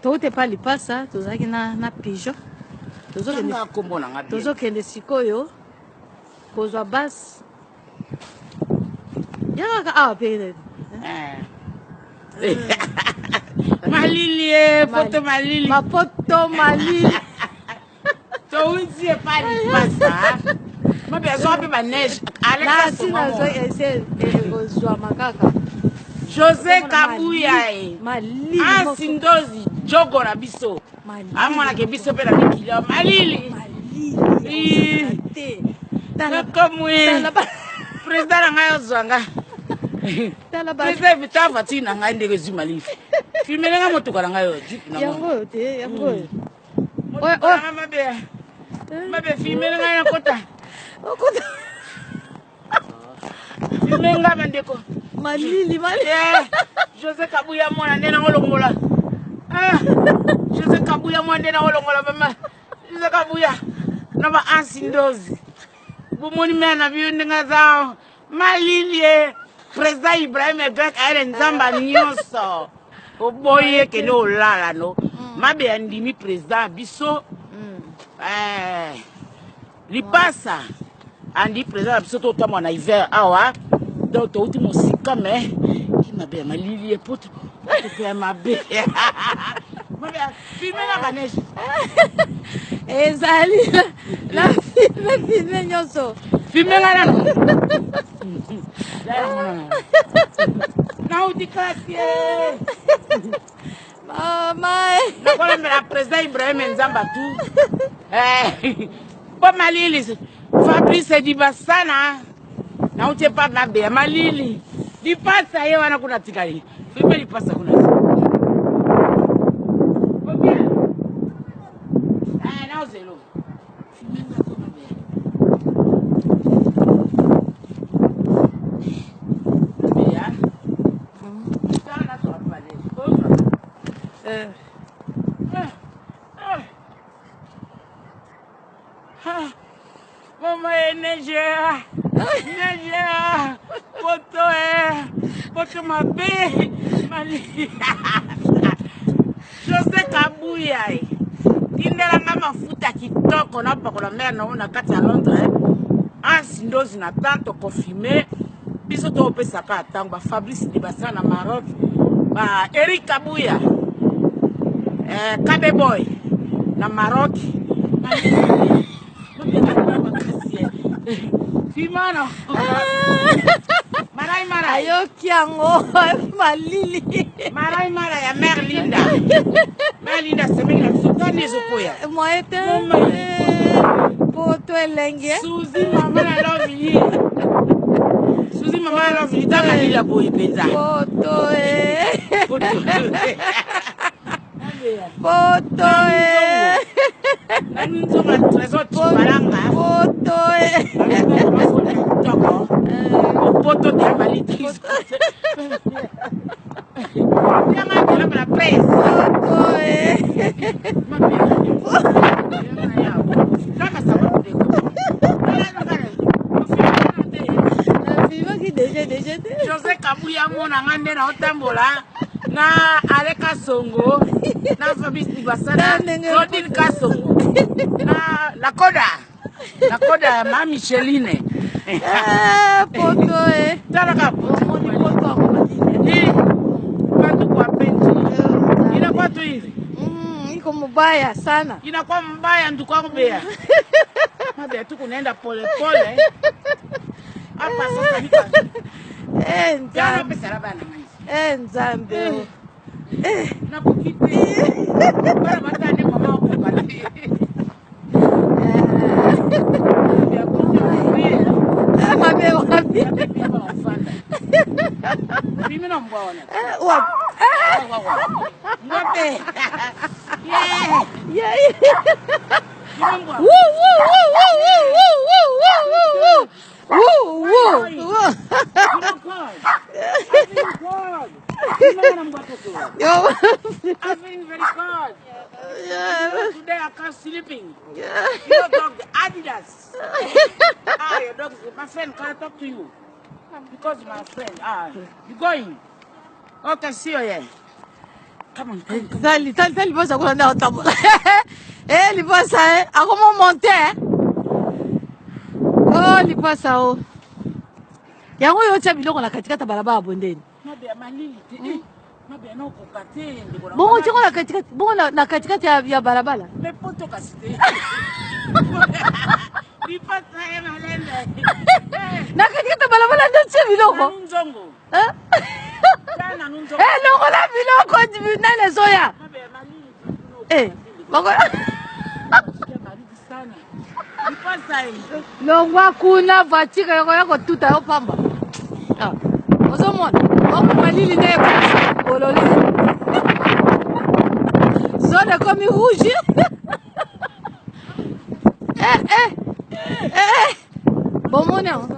Tout est pas LIPASA, tout ça qui na pigeon. Tout ça qui est sikoyo. Kozwa bas. Ya pele. Malili, poto malili. Ma poto malili. To unsi e pas LIPASA. Ma besoin de ma neige. Là, si na zo ese kozwa makaka. José Kabuya malili. Sindozi jogo na biso. Amona ke biso pe na mikilo malili. Malili. Tala komwe. President ngayo zwanga. President bitava tina ngande kezimali. Filmele nga motuka ngayo jeep na yango te yango. Mabe filmele nga kota. Okota. Filmele nga bandeko. Malili. José Kabuya mwana ndena ngolongola. José Kabuya mwana ndena ngolongola mama. José Kabuya naba Sindozi. Bumoni mena biyonde ngazao. Malili President IBRAHIM ale NZAMBE NIONSO. Oboye ke no lala no. Mabe andimi president biso. LIPASA andi president biso to tamwa na hiver awa. Donc to uti mosika me ki mabe malili poto to pe mabe. Mabe filme na baneje. Ezali la filme nyonso. Filme na no. Na uti KATI. Mama. Na kwa la president IBRAHIM NZAMBE tu. Ba malili Fabrice Dibasana. Na uti pa mabe malili. LIPASA ye wana kuna tikali. Filme LIPASA kuna. Okay. Now zero. Filme na kuna be. Mama neige, poto mabe, mali. José Kabuya, indela nga mafuta kitoko na pakola mère na ona kati ya Londres. Sindozi na tanto confirmé. Biso to PESA ka tango ba Fabrice Dibasana na Maroc. Ba Eric Kabuya. Kabe boy na Maroc. Fimano. Marai marai. Ayo kiango malili. Marai marai ya Mère Linda. Mère Linda semena sukani zokoya. Moete. Poto elenge. Suzy mama I love you. Suzy mama I love you. Tanga lila boy penza. Poto Poto Nani nzoma trésor tubalanga. Poto Poto de malitis. Yama de la presse. José Kabuya mona ngande na otambola. Na Aleka Songo, na Fabrice Dibasana, Claudine Kasongo, na Lakoda, ma Micheline. Poto Talaka poto ni watu kwa penzi. Inakuwa tu hivi. Iko mbaya sana. Inakuwa mbaya ndukwa mbaya. Mabe tu kunaenda pole pole. Hapa sasa nika. Jana pesa labana mimi. NZAMBE. Na kukiti. Bora matane mama wako bali. Mabe wapi? Mimi na mbona. Wapi? Ngote. Yeah. I'm feeling very cold. Today I can't sleeping. Your dog, Adidas. Your dog, my friend can't talk to you. Because my friend, you going? Okay, see you here. Come on. T'as l'IPASA qu'on a en tabou. Eh, l'IPASA, hein. À comment monter, hein? Oh, l'IPASA, oh. Yango yo tia biloko na katikata balabala bondeni. Mabea malili. Mabea no kokate. Bongo tiko na katikati. Bongo na katikati ya balabala. Me poto kasite. Lipasa ya malende. Na katikata balabala ndo tia biloko. Nunzongo. Hein? Kana nunzongo. Eh, longo la biloko nane zoya. Mabea malili. Eh, bongo. Longwa kuna vatika yako tuta yo pamba. Ah. Ozomona, wako malili ne bololi. Zone comme rouge. Bon mon nom.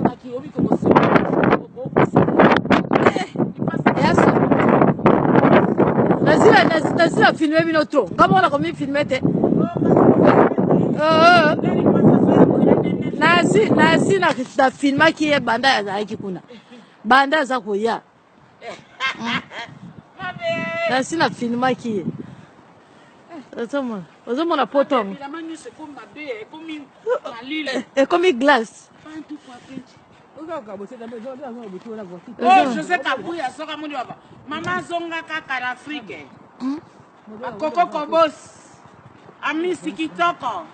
Nazira filmer binotro. Comment on a commis filmer te? Nasi na filma ki e banda ya zaiki kuna. Banda za koya. Nasi na filma ki e. Ozomo na potom. E comme glace. Oh, je sais kabuya soka mundi baba. Mama zonga kaka na Afrique. Koko kobos. Amisi kitoko.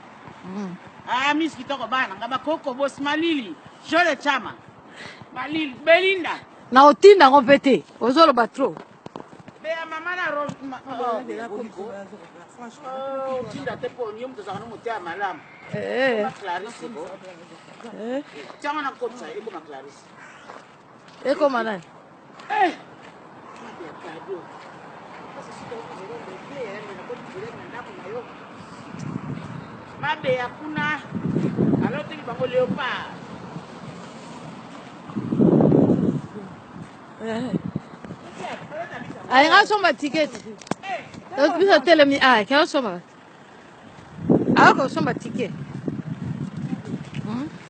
Amisi kitoko bana ngaba koko bos malili. Jole chama. Malili Belinda. Na otinda ngopete. Ozolo batro. Be mama na ro. Franchement, otinda te po nyum to zakano mutia malam. Clarisse bo. Tiens na kotsa eko ma Clarisse. Eko manani. Mabe hakuna alote ni bango leopard. Ay nga soma ticket. Dos bisa telemi ay kaya soma. Ako soma ticket.